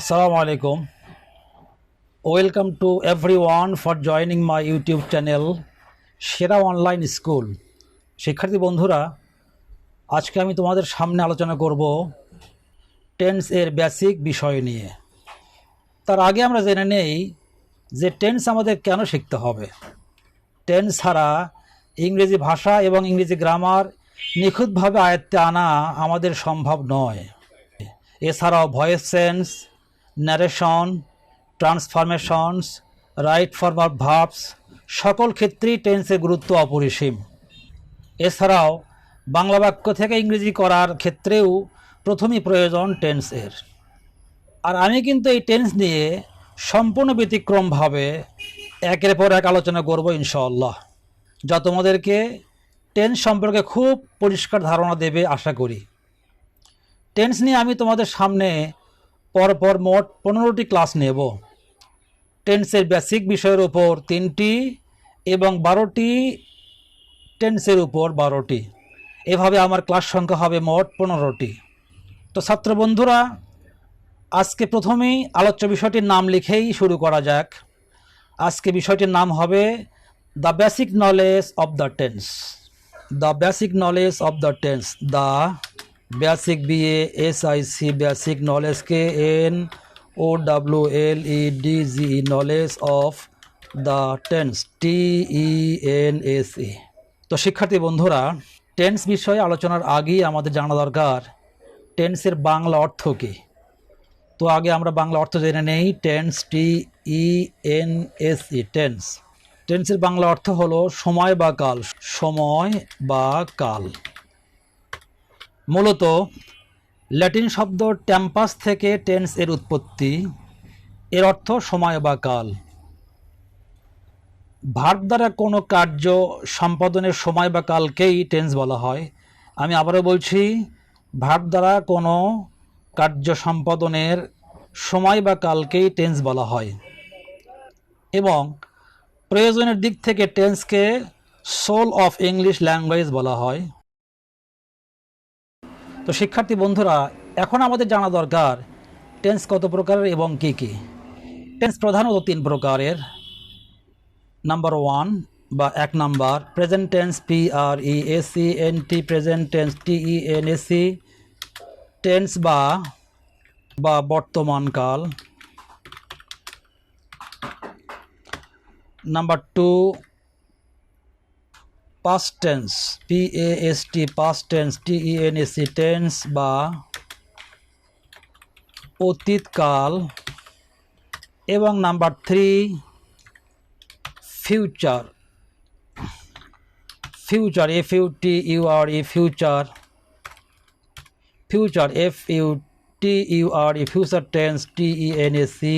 Assalamu alaikum. Welcome to everyone for joining my YouTube channel সেরা online school. শিক্ষার্থী বন্ধুরা, আজকে আমি তোমাদের সামনে আলোচনা করব টেন্স এর বেসিক বিষয় নিয়ে। তার আগে আমরা জেনে নেই যে টেন্স আমাদের কেন শিখতে হবে। টেন্স ছাড়া ইংরেজি ভাষা এবং ইংরেজি গ্রামার নিখুঁতভাবে আয়ত্তে আনা আমাদের সম্ভব নয়। এছাড়াও voice change, narration, transformations, right form verbs সকল ক্ষেত্রেই টেন্সের গুরুত্ব অপরিসীম। এছাড়াও বাংলা বাক্য থেকে ইংরেজি করার ক্ষেত্রেও প্রথমেই প্রয়োজন টেন্সের। আর আমি কিন্তু এই টেন্স নিয়ে সম্পূর্ণ ব্যতিক্রমভাবে একের পর এক আলোচনা করব ইনশাআল্লাহ, যা তোমাদেরকে টেন্স সম্পর্কে খুব পরিষ্কার ধারণা দেবে আশা করি। টেন্স নিয়ে আমি তোমাদের সামনে পরপর মোট 15টি ক্লাস নেব। টেন্সের বেসিক বিষয়ের উপর 3টি এবং 12টি টেন্সের উপর 12টি, এভাবে আমার ক্লাস সংখ্যা হবে মোট 15টি। তো ছাত্র বন্ধুরা, আজকে প্রথমেই আলোচ্য বিষয়টির নাম লিখেই শুরু করা যাক। আজকে বিষয়টির নাম হবে the basic knowledge of the tense. The basic knowledge of the tense. The basic BASIC basic knowledge KNOWLEDGE knowledge of the tense TENSE। তো শিক্ষার্থী বন্ধুরা, টেন্স বিষয়ে আলোচনার আগেই আমাদের জানা দরকার টেন্সের বাংলা অর্থ কী। তো আগে আমরা বাংলা অর্থ জেনে নেই। Tense TENSE tense. টেন্সের বাংলা অর্থ হলো সময় বা কাল। সময় বা কাল। মূলত ল্যাটিন শব্দ টেম্পাস থেকে টেন্স এর উৎপত্তি। এর অর্থ সময় বা কাল। ভার্ব দ্বারা কোনো কার্য সম্পাদনের সময় বা কালকেই টেন্স বলা হয়। আমি আবারও বলছি, ভার্ব দ্বারা কোনো কার্য সম্পাদনের সময় বা কালকেই টেন্স বলা হয়। এবং প্রয়োজনের দিক থেকে টেন্সকে সোল অফ ইংলিশ ল্যাঙ্গুয়েজ বলা হয়। তো শিক্ষার্থী বন্ধুরা, এখন আমাদের জানা দরকার টেন্স কত প্রকারের এবং কী কী। টেন্স প্রধানত 3 প্রকারের। নাম্বার 1 বা 1 number present tense PRESENT present tense TENSE tense বা বর্তমানকাল। Number 2 past tense PAST past tense TENSE tense বা অতীতকাল। এবং number 3 future FUTURE future FUTURE future tense TENSE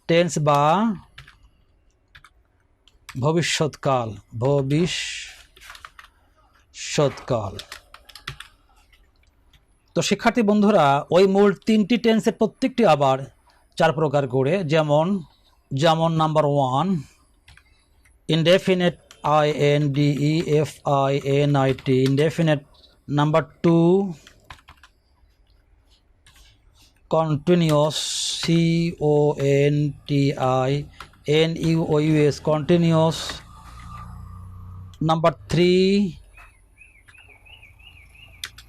tense বা ভবিষ্যৎকাল। তো শিক্ষার্থী বন্ধুরা, ওই মূল 3টি টেন্সের প্রত্যেকটি আবার 4 প্রকার করে। যেমন number 1 indefinite INDEFINIT indefinite. Number 2 continuous CONTINUOUS continuous. Number 3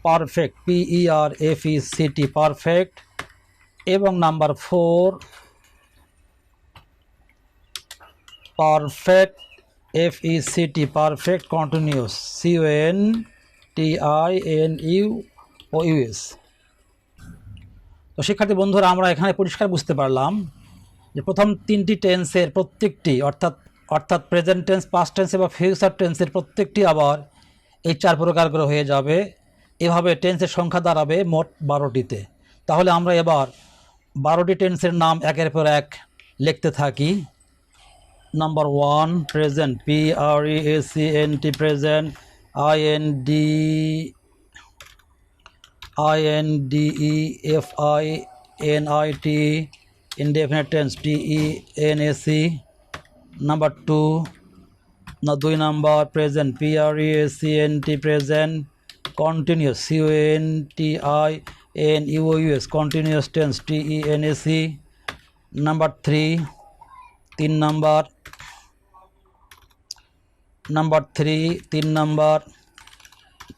perfect PERFECT perfect. এবং নাম্বার 4 perfect FECT perfect continuous CONTINUOUS। তো শিক্ষার্থী বন্ধুরা, আমরা এখানে পরিষ্কার বুঝতে পারলাম যে প্রথম 3টি টেন্সের প্রত্যেকটি অর্থাৎ প্রেজেন্ট টেন্স, পাস্ট টেন্স এবং ফিউচার টেন্সের প্রত্যেকটি আবার এই 4 প্রকার করে হয়ে যাবে। এভাবে টেন্সের সংখ্যা দাঁড়াবে মোট 12টিতে। তাহলে আমরা এবার 12টি টেন্সের নাম একের পর এক লিখতে থাকি। Number 1 present PRESENT present INDEFINIT indefinite tense TENSE। Number 2 number present PRESENT present continuous NUOUS continuous tense TENSE. Number 3 3 number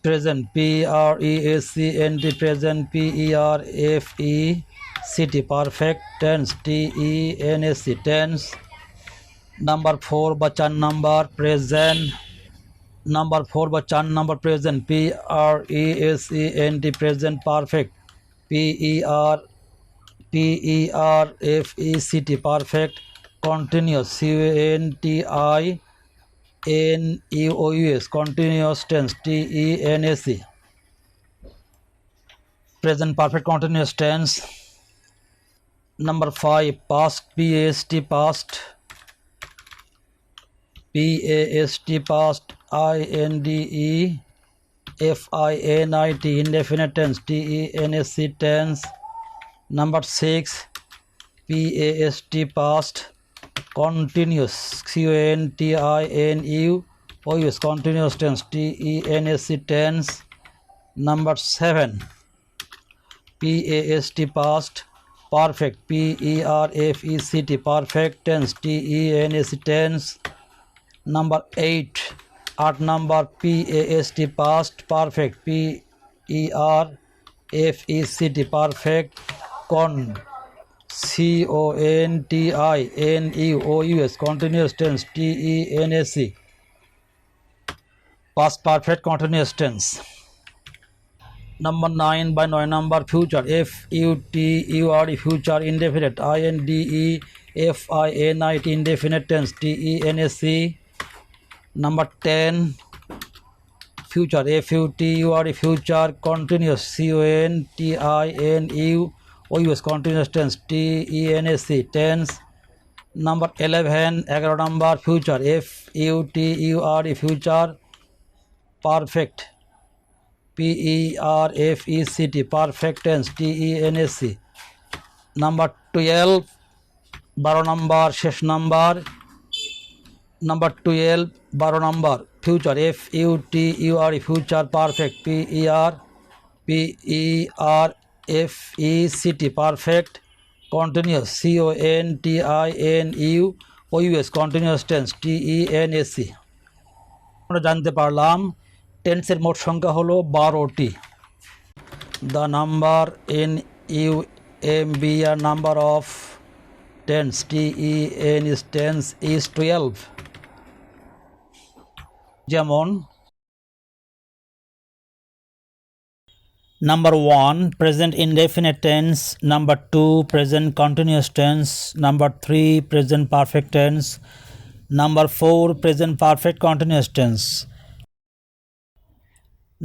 present PRESENT present PERFECT perfect tense TENSE tense. Number 4 বা 4 number present present PRESENT present perfect PERFECT perfect continuous CONTINUOUS continuous tense TENSE present perfect continuous tense. Number 5 past PAST past INDEFINIT indefinite tense TENSE tense. Number 6 PAST past continuous CONTINUOUS continuous tense TENSE tense. Number 7 PAST past perfect PERFECT perfect tense TENSE tense. Number 8 number PAST past perfect PERFECT perfect CONTINUOUS continuous tense TENSE past perfect continuous tense. Number 9 by 9 number future FUTURE future indefinite INDEFINIT indefinite tense TENSE. Number 10 future FUTURE future continuous CONTINUOUS continuous tense TENSE tense. Number 11 11 number future FUTURE future perfect PERFECT perfect tense TENSE. Number 12 12 number শেষ number number 12 12 number future FUTURE future perfect PERFECT perfect continuous CONTINUOUS continuous tense TENSE. আমরা জানতে পারলাম টেন্সের মোট সংখ্যা হলো 12টি। The number NUMBR number of tense tense is 12. যেমন number 1 present indefinite tense, number 2 present continuous tense, number 3 present perfect tense, number 4 present perfect continuous tense,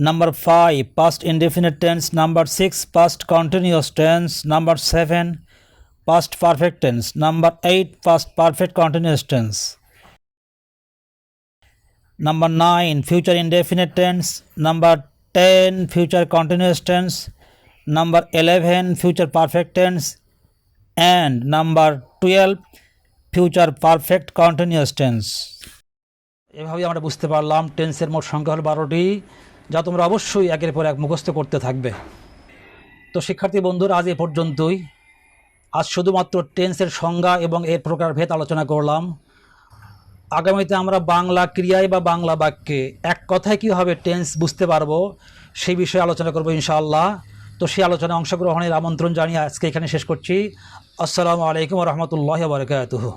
number 5 past indefinite tense, number 6 past continuous tense, number 7 past perfect tense, number 8 past perfect continuous tense, number 9 future indefinite tense, number 10 future continuous tense, number 11 future perfect tense, and number 12 future perfect continuous tense. এভাবেই আমরা বুঝতে পারলাম টেন্সের মোট সংখ্যা হলো 12টি, যা তোমরা অবশ্যই একের পর এক মুখস্থ করতে থাকবে। তো শিক্ষার্থী বন্ধুরা, আজ এ পর্যন্তই। আজ শুধুমাত্র টেন্সের সংজ্ঞা এবং এর প্রকারভেদ আলোচনা করলাম। আগামীতে আমরা বাংলা ক্রিয়ায় বা বাংলা বাক্যে এক কথায় কীভাবে টেন্স বুঝতে পারবো সেই বিষয়ে আলোচনা করবো ইনশাআল্লাহ। তো সেই আলোচনায় অংশগ্রহণের আমন্ত্রণ জানিয়ে আজকে এখানে শেষ করছি। আসসালামু আলাইকুম ওয়া রাহমাতুল্লাহি ওয়া বারাকাতুহু।